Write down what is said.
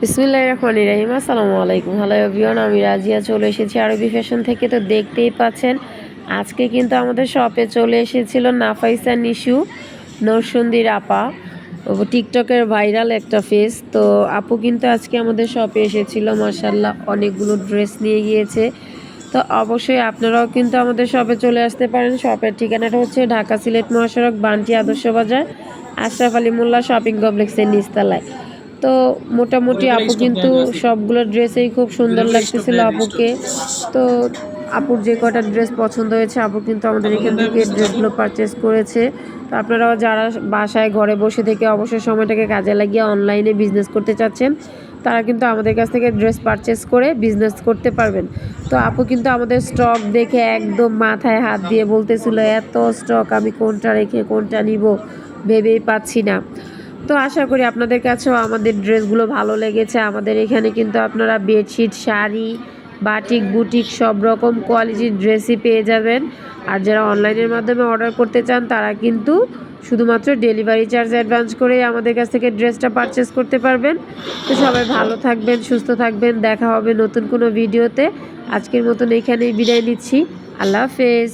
বিসমিল্লাহির রহমানির রহিম। আসসালামু আলাইকুম। হ্যালো এভরিওয়ান, আমি রাজিয়া চলে এসেছি আরবি ফ্যাশন থেকে। তো দেখতেই পাচ্ছেন আজকে কিন্তু আমাদের শপে চলে এসেছিল নাফাইসা নিশু নরসুন্দির আপা, টিকটকের ভাইরাল একটা ফেস। তো আপু কিন্তু আজকে আমাদের শপে এসেছিল, মাশাআল্লাহ অনেকগুলো ড্রেস নিয়ে গিয়েছে। তো অবশ্যই আপনারাও কিন্তু আমাদের শপে চলে আসতে পারেন। শপের ঠিকানাটা হচ্ছে ঢাকা সিলেট মহাসড়ক, বান্টি আদর্শ বাজার, আশরাফ আলী মোল্লা শপিং কমপ্লেক্সের নিচতলায়। তো মোটামুটি আপু কিন্তু সবগুলো ড্রেসেই খুব সুন্দর লাগতেছিল আপুকে। তো আপুর যে কটা ড্রেস পছন্দ হয়েছে আপু কিন্তু আমাদের এখান থেকে ড্রেসগুলো পারচেস করেছে। তো আপনারাও যারা বাসায় ঘরে বসে থেকে অবসর সময়টাকে কাজে লাগিয়ে অনলাইনে বিজনেস করতে চাচ্ছেন, তারা কিন্তু আমাদের কাছ থেকে ড্রেস পারচেস করে বিজনেস করতে পারবেন। তো আপু কিন্তু আমাদের স্টক দেখে একদম মাথায় হাত দিয়ে বলতেছিল, এত স্টক, আমি কোনটা রেখে কোনটা নিব ভেবেই পাচ্ছি না। তো আশা করি আপনাদের কাছেও আমাদের ড্রেসগুলো ভালো লেগেছে। আমাদের এখানে কিন্তু আপনারা বেডশিট, শাড়ি, বাটিক, বুটিক সব রকম কোয়ালিটির ড্রেসই পেয়ে যাবেন। আর যারা অনলাইনের মাধ্যমে অর্ডার করতে চান তারা কিন্তু শুধুমাত্র ডেলিভারি চার্জ অ্যাডভান্স করেই আমাদের কাছ থেকে ড্রেসটা পারচেস করতে পারবেন। তো সবাই ভালো থাকবেন, সুস্থ থাকবেন। দেখা হবে নতুন কোনো ভিডিওতে। আজকের মতন এখানেই বিদায় নিচ্ছি। আল্লাহ হাফেজ।